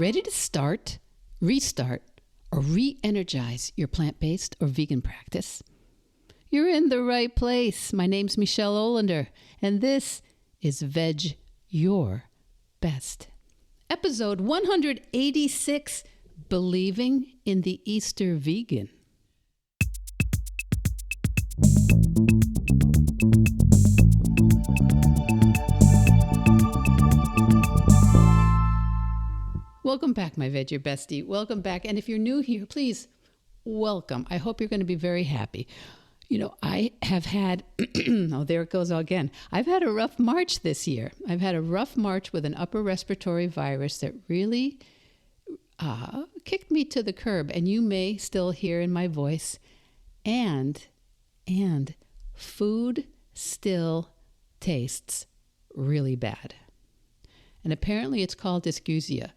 Ready to start, restart, or re-energize your plant-based or vegan practice? You're in the right place. My name's Michelle Olander, and this is Vedge Your Best. Episode 186, Believing in the Easter Vegan. Welcome back, my Vedge Your Bestie. Welcome back. And if you're new here, please welcome. I hope you're going to be very happy. You know, I have had, oh, there it goes again. I've had a rough March this year. I've had a rough March with an upper respiratory virus that really kicked me to the curb. And you may still hear in my voice. And food still tastes really bad. And apparently it's called dysgeusia.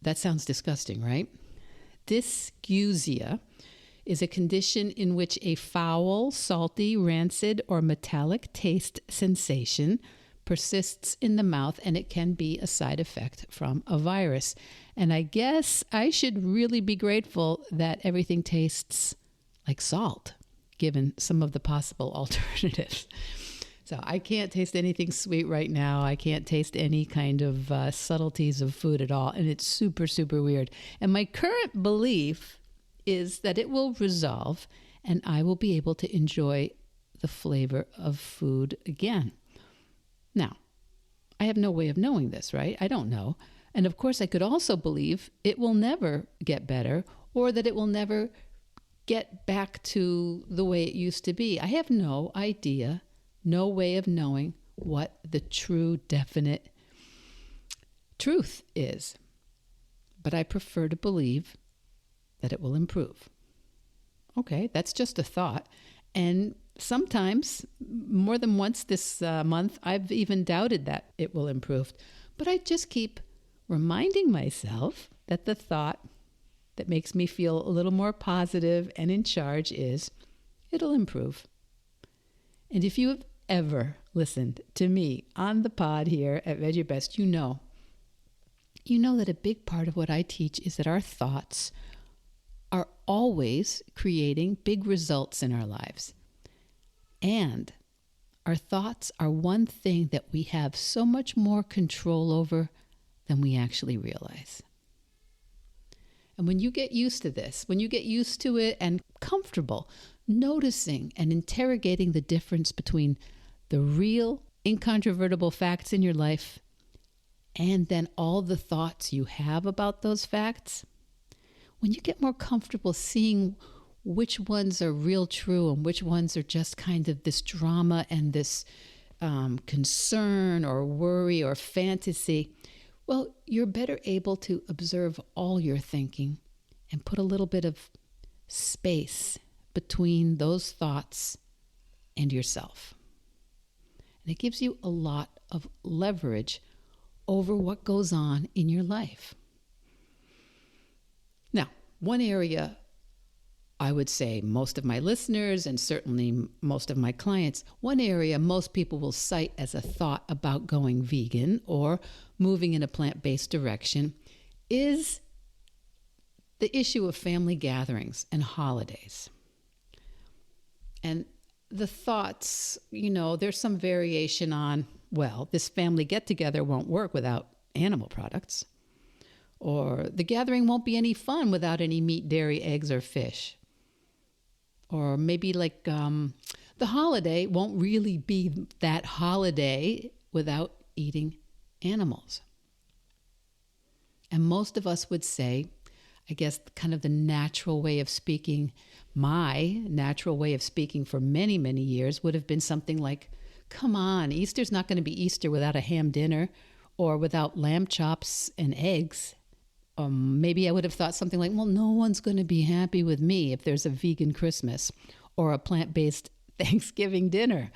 That sounds disgusting, right? Dysgeusia is a condition in which a foul, salty, rancid, or metallic taste sensation persists in the mouth, and it can be a side effect from a virus. And I guess I should really be grateful that everything tastes like salt, given some of the possible alternatives. So I can't taste anything sweet right now. I can't taste any kind of subtleties of food at all. And it's super, super weird. And my current belief is that it will resolve and I will be able to enjoy the flavor of food again. Now, I have no way of knowing this, right? I don't know. And of course, I could also believe it will never get better or that it will never get back to the way it used to be. I have no idea. No way of knowing what the true, definite truth is. But I prefer to believe that it will improve. Okay, that's just a thought. And sometimes, more than once this month, I've even doubted that it will improve. But I just keep reminding myself that the thought that makes me feel a little more positive and in charge is, it'll improve. And if you have ever listened to me on the pod here at Vedge Your Best, you know that a big part of what I teach is that our thoughts are always creating big results in our lives. And our thoughts are one thing that we have so much more control over than we actually realize. And when you get used to this, when you get used to it and comfortable noticing and interrogating the difference between the real, incontrovertible facts in your life and then all the thoughts you have about those facts, when you get more comfortable seeing which ones are real true and which ones are just kind of this drama and this concern or worry or fantasy, well, you're better able to observe all your thinking and put a little bit of space between those thoughts and yourself. And it gives you a lot of leverage over what goes on in your life. Now, one area I would say most of my listeners and certainly most of my clients, one area most people will cite as a thought about going vegan or moving in a plant-based direction is the issue of family gatherings and holidays. And the thoughts, there's some variation on, well, this family get-together won't work without animal products. Or the gathering won't be any fun without any meat, dairy, eggs, or fish. Or maybe like the holiday won't really be that holiday without eating animals. And most of us would say, I guess kind of the natural way of speaking, my natural way of speaking for many, many years would have been something like, come on, Easter's not going to be Easter without a ham dinner or without lamb chops and eggs. Maybe I would have thought something like, well, no one's going to be happy with me if there's a vegan Christmas or a plant-based Thanksgiving dinner.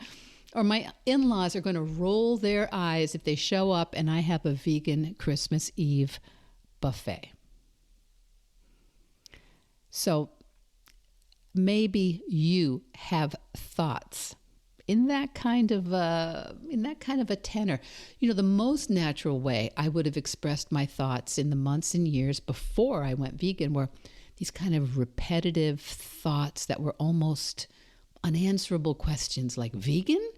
Or my in-laws are going to roll their eyes if they show up and I have a vegan Christmas Eve buffet. So maybe you have thoughts in that kind of a tenor. The most natural way I would have expressed my thoughts in the months and years before I went vegan were these kind of repetitive thoughts that were almost unanswerable questions like, vegan?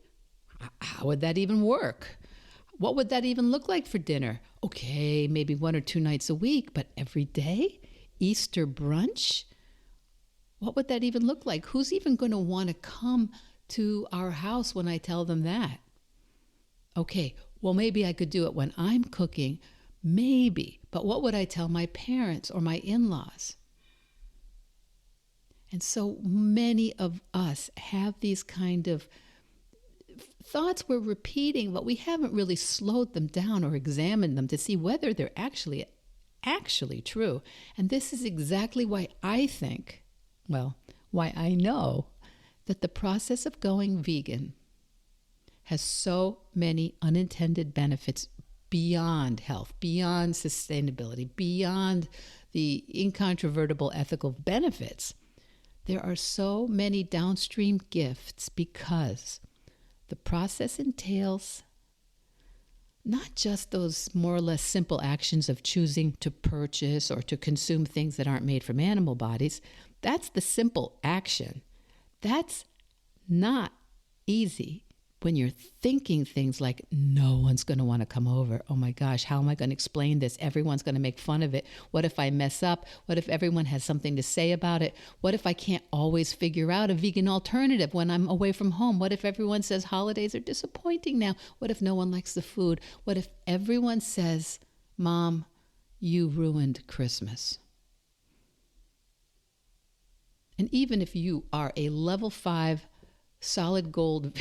How would that even work? What would that even look like for dinner? Okay, maybe 1 or 2 nights a week, but every day? Easter brunch? What would that even look like? Who's even going to want to come to our house when I tell them that? Okay, well, maybe I could do it when I'm cooking. Maybe. But what would I tell my parents or my in-laws? And so many of us have these kind of thoughts we're repeating, but we haven't really slowed them down or examined them to see whether they're actually true. And this is exactly why why I know that the process of going vegan has so many unintended benefits beyond health, beyond sustainability, beyond the incontrovertible ethical benefits. There are so many downstream gifts because the process entails not just those more or less simple actions of choosing to purchase or to consume things that aren't made from animal bodies. That's the simple action. That's not easy when you're thinking things like, no one's going to want to come over. Oh my gosh, how am I going to explain this? Everyone's going to make fun of it. What if I mess up? What if everyone has something to say about it? What if I can't always figure out a vegan alternative when I'm away from home? What if everyone says holidays are disappointing now? What if no one likes the food? What if everyone says, Mom, you ruined Christmas? And even if you are a level 5 solid gold,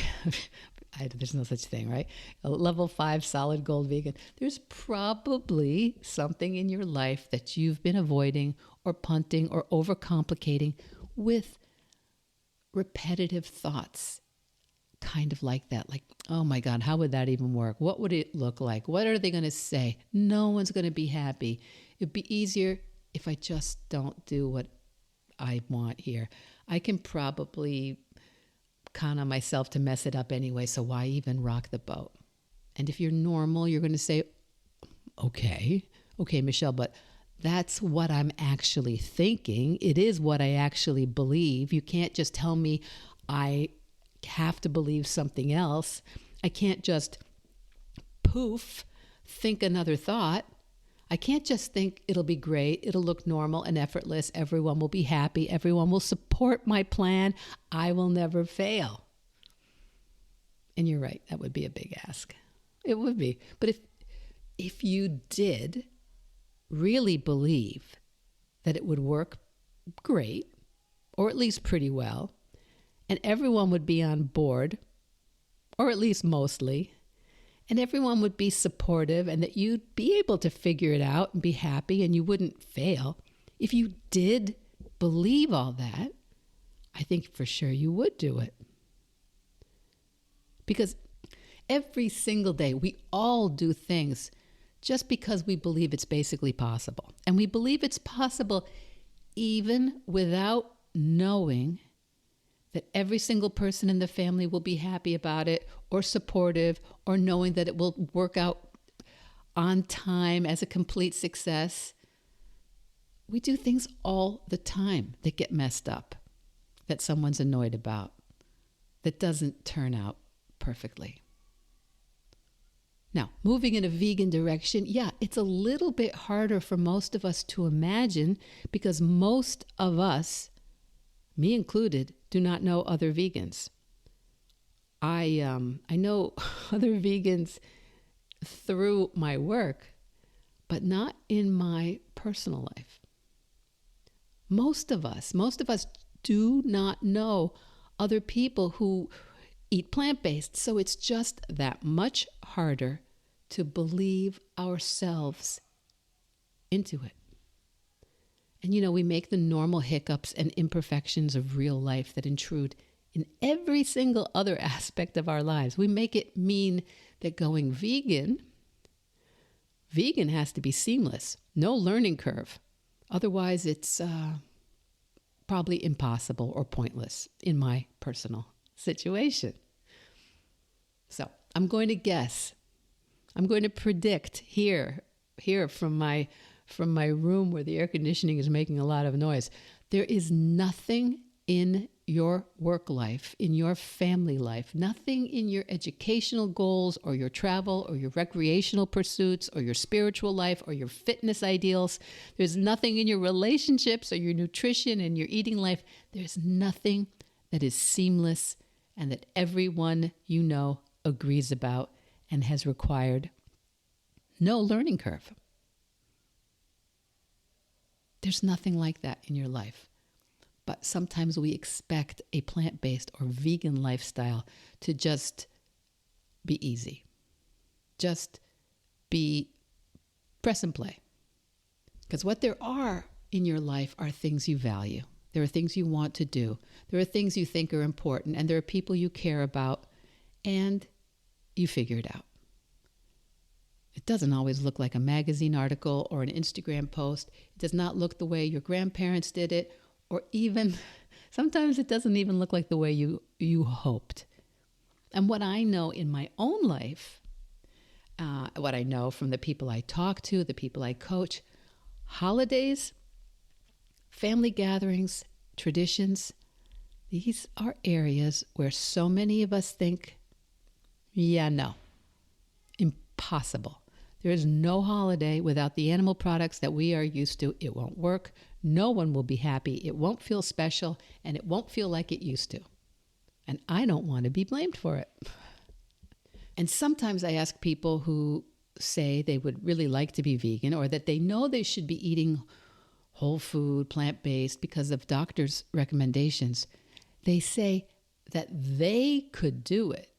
there's no such thing, right? A level 5 solid gold vegan. There's probably something in your life that you've been avoiding or punting or overcomplicating with repetitive thoughts, kind of like that. Like, oh my God, how would that even work? What would it look like? What are they going to say? No one's going to be happy. It'd be easier if I just don't do what I want here. I can probably count on myself to mess it up anyway, so why even rock the boat? And if you're normal, you're going to say, okay, Michelle, but that's what I'm actually thinking. It is what I actually believe. You can't just tell me I have to believe something else. I can't just poof, think another thought. I can't just think it'll be great, it'll look normal and effortless, everyone will be happy, everyone will support my plan, I will never fail. And you're right, that would be a big ask. It would be. But if you did really believe that it would work great, or at least pretty well, and everyone would be on board, or at least mostly, and everyone would be supportive and that you'd be able to figure it out and be happy and you wouldn't fail. If you did believe all that, I think for sure you would do it. Because every single day we all do things just because we believe it's basically possible. And we believe it's possible even without knowing that every single person in the family will be happy about it or supportive or knowing that it will work out on time as a complete success. We do things all the time that get messed up, that someone's annoyed about, that doesn't turn out perfectly. Now, moving in a vegan direction, it's a little bit harder for most of us to imagine because most of us, me included, do not know other vegans. I know other vegans through my work, but not in my personal life. Most of us do not know other people who eat plant-based, so it's just that much harder to believe ourselves into it. And we make the normal hiccups and imperfections of real life that intrude in every single other aspect of our lives. We make it mean that going vegan has to be seamless, no learning curve. Otherwise, it's probably impossible or pointless in my personal situation. So I'm going to guess. I'm going to predict here from my room where the air conditioning is making a lot of noise. There is nothing in your work life, in your family life, nothing in your educational goals or your travel or your recreational pursuits or your spiritual life or your fitness ideals. There's nothing in your relationships or your nutrition and your eating life. There's nothing that is seamless and that everyone you know agrees about and has required no learning curve. There's nothing like that in your life. But sometimes we expect a plant-based or vegan lifestyle to just be easy. Just be press and play. Because what there are in your life are things you value. There are things you want to do. There are things you think are important. And there are people you care about. And you figure it out. It doesn't always look like a magazine article or an Instagram post. It does not look the way your grandparents did it. Or even, sometimes it doesn't even look like the way you hoped. And what I know in my own life, what I know from the people I talk to, the people I coach, holidays, family gatherings, traditions, these are areas where so many of us think, yeah, no, impossible. There is no holiday without the animal products that we are used to. It won't work. No one will be happy. It won't feel special, and it won't feel like it used to. And I don't want to be blamed for it. And sometimes I ask people who say they would really like to be vegan or that they know they should be eating whole food, plant-based because of doctors' recommendations. They say that they could do it,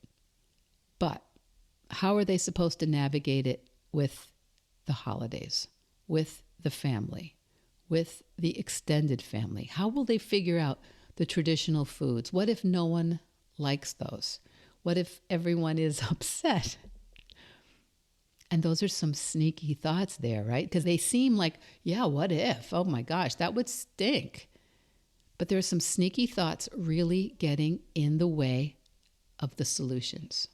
but how are they supposed to navigate it with the holidays, with the family, with the extended family? How will they figure out the traditional foods? What if no one likes those? What if everyone is upset? And those are some sneaky thoughts there, right? Because they seem like, yeah, what if? Oh my gosh, that would stink. But there are some sneaky thoughts really getting in the way of the solutions.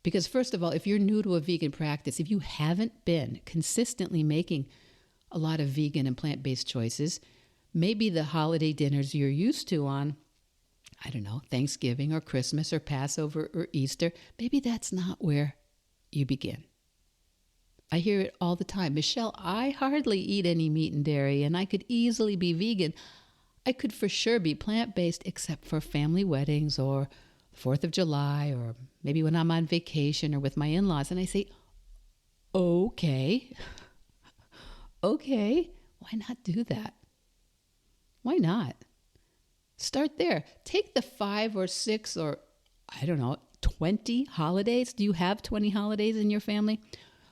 Because first of all, if you're new to a vegan practice, if you haven't been consistently making a lot of vegan and plant-based choices, maybe the holiday dinners you're used to on, I don't know, Thanksgiving or Christmas or Passover or Easter, maybe that's not where you begin. I hear it all the time. Michelle, I hardly eat any meat and dairy, and I could easily be vegan. I could for sure be plant-based except for family weddings or 4th of July, or maybe when I'm on vacation or with my in-laws. And I say, okay, why not do that? Why not? Start there. Take the 5 or 6 or, I don't know, 20 holidays. Do you have 20 holidays in your family?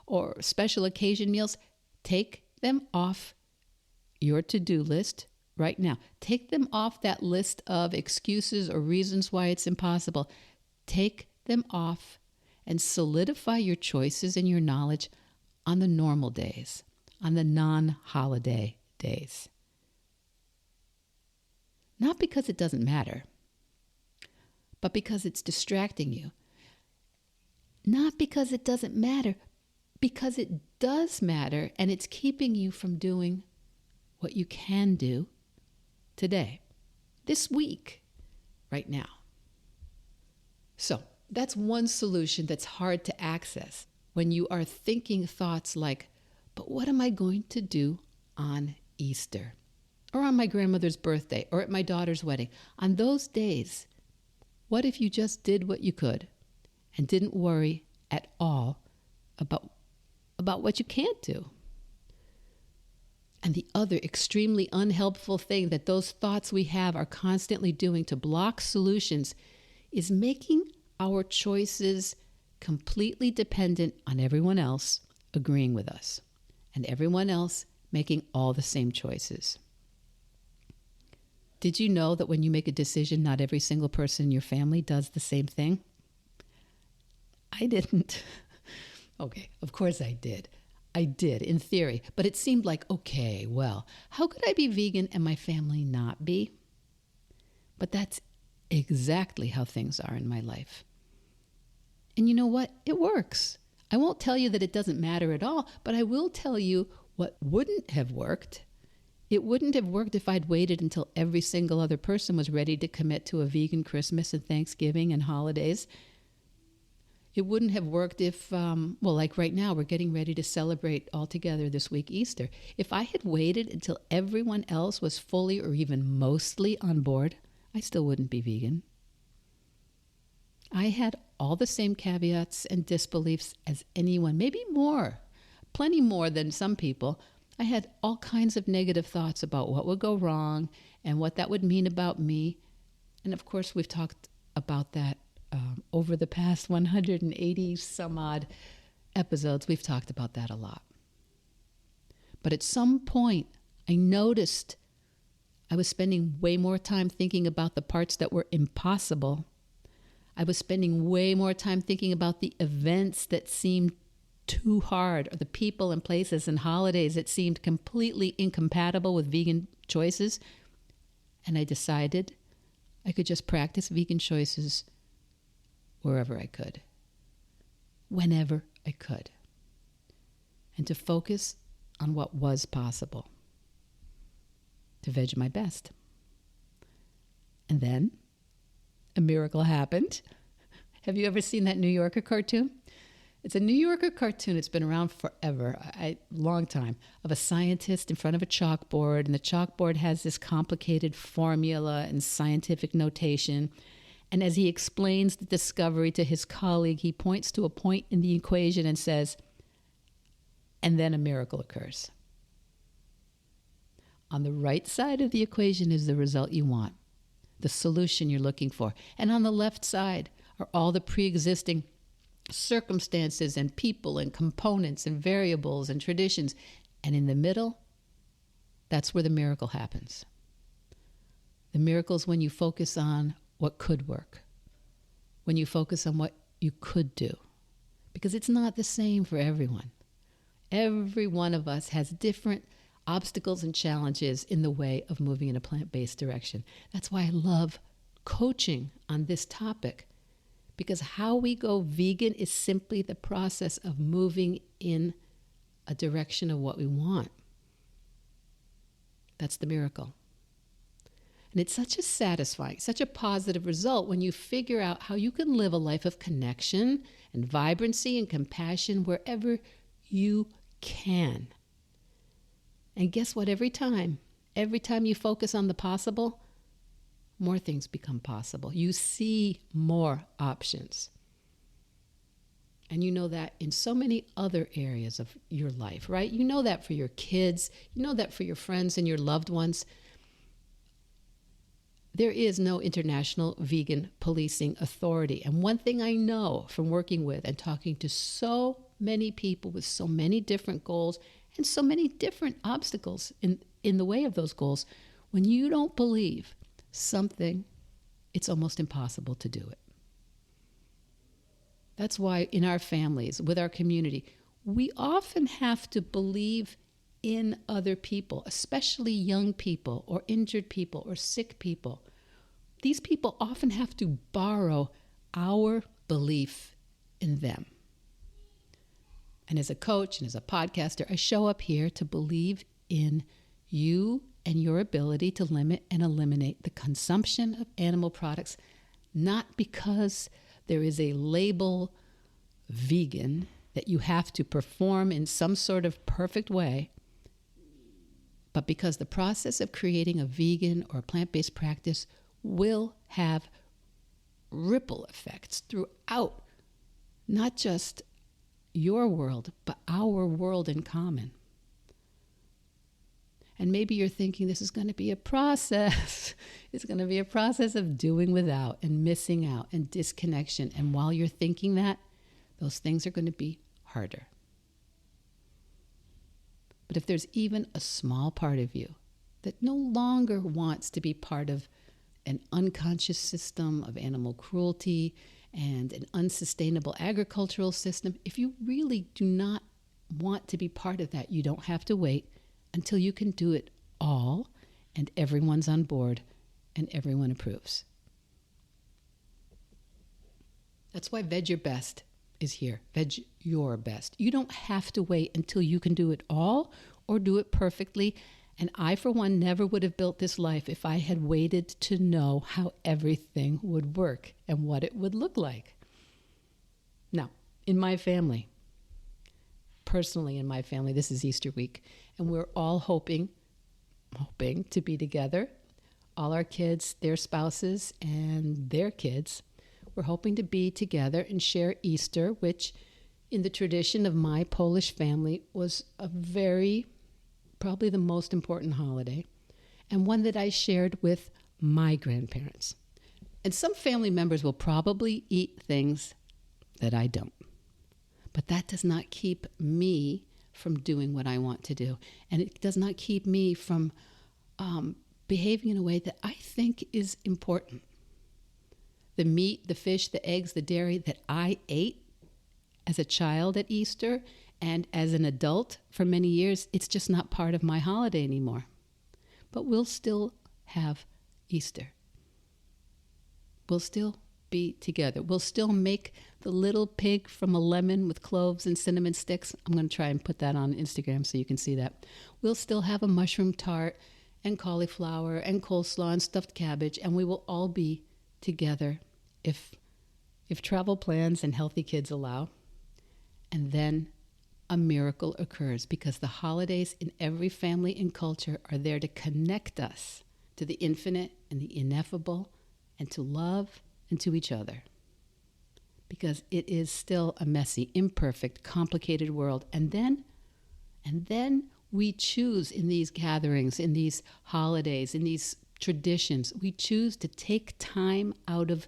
Or special occasion meals? Take them off your to-do list right now. Take them off that list of excuses or reasons why it's impossible. Take them off and solidify your choices and your knowledge on the normal days, on the non-holiday days. Not because it doesn't matter, but because it's distracting you. Not because it doesn't matter, because it does matter, and it's keeping you from doing what you can do today, this week, right now. So that's one solution that's hard to access when you are thinking thoughts like, but what am I going to do on Easter? Or on my grandmother's birthday, or at my daughter's wedding? On those days, what if you just did what you could and didn't worry at all about what you can't do? And the other extremely unhelpful thing that those thoughts we have are constantly doing to block solutions is making our choices completely dependent on everyone else agreeing with us and everyone else making all the same choices. Did you know that when you make a decision, not every single person in your family does the same thing? I didn't. Okay, of course I did. I did, in theory. But it seemed like, okay, well, how could I be vegan and my family not be? But that's exactly how things are in my life. And you know what? It works. I won't tell you that it doesn't matter at all, but I will tell you what wouldn't have worked. It wouldn't have worked if I'd waited until every single other person was ready to commit to a vegan Christmas and Thanksgiving and holidays. It wouldn't have worked if, like right now, we're getting ready to celebrate all together this week Easter. If I had waited until everyone else was fully or even mostly on board, I still wouldn't be vegan. I had all the same caveats and disbeliefs as anyone, maybe more, plenty more than some people. I had all kinds of negative thoughts about what would go wrong and what that would mean about me. And of course, we've talked about that over the past 180 some odd episodes. We've talked about that a lot. But at some point, I noticed I was spending way more time thinking about the parts that were impossible. I was spending way more time thinking about the events that seemed too hard, or the people and places and holidays that seemed completely incompatible with vegan choices. And I decided I could just practice vegan choices wherever I could, whenever I could, and to focus on what was possible, to veg my best. And then a miracle happened. Have you ever seen that New Yorker cartoon? It's a New Yorker cartoon. It's been around forever, a long time, of a scientist in front of a chalkboard, and the chalkboard has this complicated formula and scientific notation. And as he explains the discovery to his colleague, he points to a point in the equation and says, and then a miracle occurs. On the right side of the equation is the result you want, the solution you're looking for. And on the left side are all the pre-existing circumstances and people and components and variables and traditions. And in the middle, that's where the miracle happens. The miracle is when you focus on what could work, when you focus on what you could do, because it's not the same for everyone. Every one of us has different obstacles and challenges in the way of moving in a plant-based direction. That's why I love coaching on this topic, because how we go vegan is simply the process of moving in a direction of what we want. That's the miracle. And it's such a satisfying, such a positive result when you figure out how you can live a life of connection and vibrancy and compassion wherever you can. And guess what? Every time you focus on the possible, more things become possible. You see more options. And you know that in so many other areas of your life, right? You know that for your kids. You know that for your friends and your loved ones. There is no international vegan policing authority. And one thing I know from working with and talking to so many people with so many different goals and so many different obstacles in the way of those goals, when you don't believe something, it's almost impossible to do it. That's why in our families, with our community, we often have to believe in other people, especially young people or injured people or sick people. These people often have to borrow our belief in them. And as a coach and as a podcaster, I show up here to believe in you and your ability to limit and eliminate the consumption of animal products, not because there is a label vegan that you have to perform in some sort of perfect way, but because the process of creating a vegan or plant-based practice will have ripple effects throughout not just your world, but our world in common. And maybe you're thinking this is going to be a process. It's going to be a process of doing without and missing out and disconnection. And while you're thinking that, those things are going to be harder. But if there's even a small part of you that no longer wants to be part of an unconscious system of animal cruelty and an unsustainable agricultural system, if you really do not want to be part of that, you don't have to wait until you can do it all and everyone's on board and everyone approves. That's why Vedge Your Best is here. Vedge Your Best. You don't have to wait until you can do it all or do it perfectly. And I, for one, never would have built this life if I had waited to know how everything would work and what it would look like. Now, in my family, personally in my family, this is Easter week, and we're all hoping to be together. All our kids, their spouses, and their kids. We're hoping to be together and share Easter, which in the tradition of my Polish family was probably the most important holiday, and one that I shared with my grandparents. And some family members will probably eat things that I don't. But that does not keep me from doing what I want to do. And it does not keep me from behaving in a way that I think is important. The meat, the fish, the eggs, the dairy that I ate as a child at Easter and as an adult for many years, it's just not part of my holiday anymore. But we'll still have Easter. We'll still be together. We'll still make the little pig from a lemon with cloves and cinnamon sticks. I'm going to try and put that on Instagram so you can see that. We'll still have a mushroom tart and cauliflower and coleslaw and stuffed cabbage, and we will all be together if travel plans and healthy kids allow. And then a miracle occurs, because the holidays in every family and culture are there to connect us to the infinite and the ineffable, and to love and to each other. Because it is still a messy, imperfect, complicated world. And then we choose in these gatherings, in these holidays, in these traditions, we choose to take time out of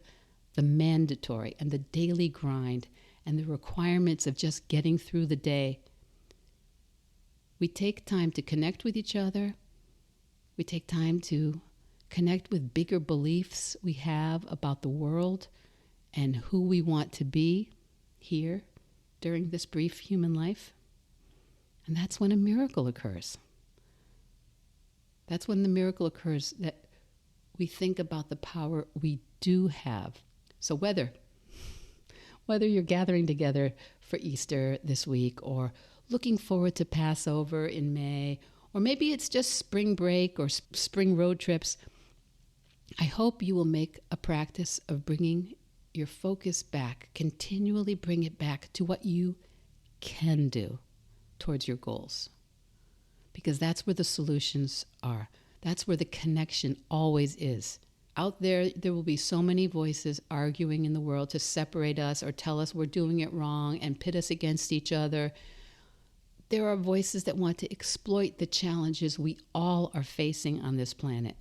the mandatory and the daily grind and the requirements of just getting through the day. We take time to connect with each other. We take time to connect with bigger beliefs we have about the world and who we want to be here during this brief human life. And that's when a miracle occurs. That's when the miracle occurs, that we think about the power we do have. So whether you're gathering together for Easter this week, or looking forward to Passover in May, or maybe it's just spring break or spring road trips, I hope you will make a practice of bringing your focus back, continually bring it back to what you can do towards your goals. Because that's where the solutions are. That's where the connection always is. Out there will be so many voices arguing in the world to separate us or tell us we're doing it wrong and pit us against each other. There are voices that want to exploit the challenges we all are facing on this planet.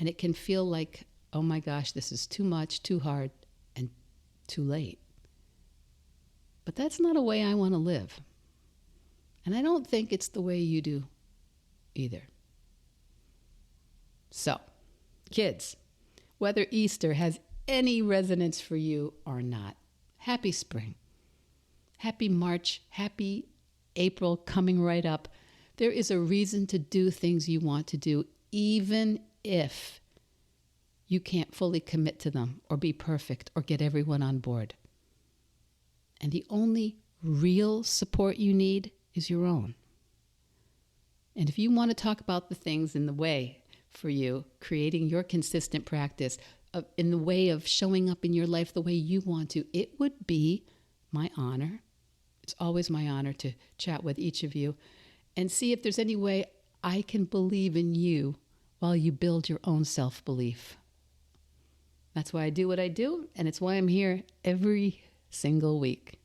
And it can feel like, oh my gosh, this is too much, too hard, and too late. But that's not a way I want to live. And I don't think it's the way you do either. So, kids, whether Easter has any resonance for you or not, happy spring, happy March, happy April coming right up. There is a reason to do things you want to do, even if you can't fully commit to them or be perfect or get everyone on board. And the only real support you need is your own. And if you want to talk about the things in the way for you, creating your consistent practice in the way of showing up in your life the way you want to, it would be my honor. It's always my honor to chat with each of you and see if there's any way I can believe in you while you build your own self-belief. That's why I do what I do, and it's why I'm here every single week.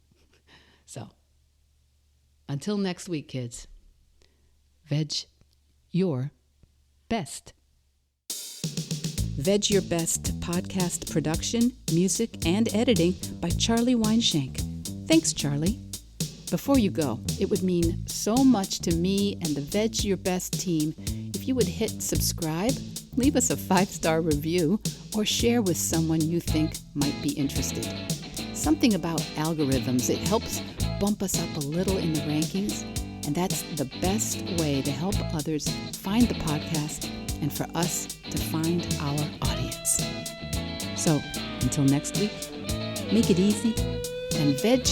So, until next week, kids, Vedge Your Best. Vedge Your Best podcast production, music, and editing by Charlie Weinshank. Thanks, Charlie. Before you go, it would mean so much to me and the Vedge Your Best team if you would hit subscribe, leave us a 5-star review, or share with someone you think might be interested. Something about algorithms, it helps bump us up a little in the rankings, and that's the best way to help others find the podcast and for us to find our audience. So, until next week, Make it easy and veg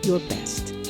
your best.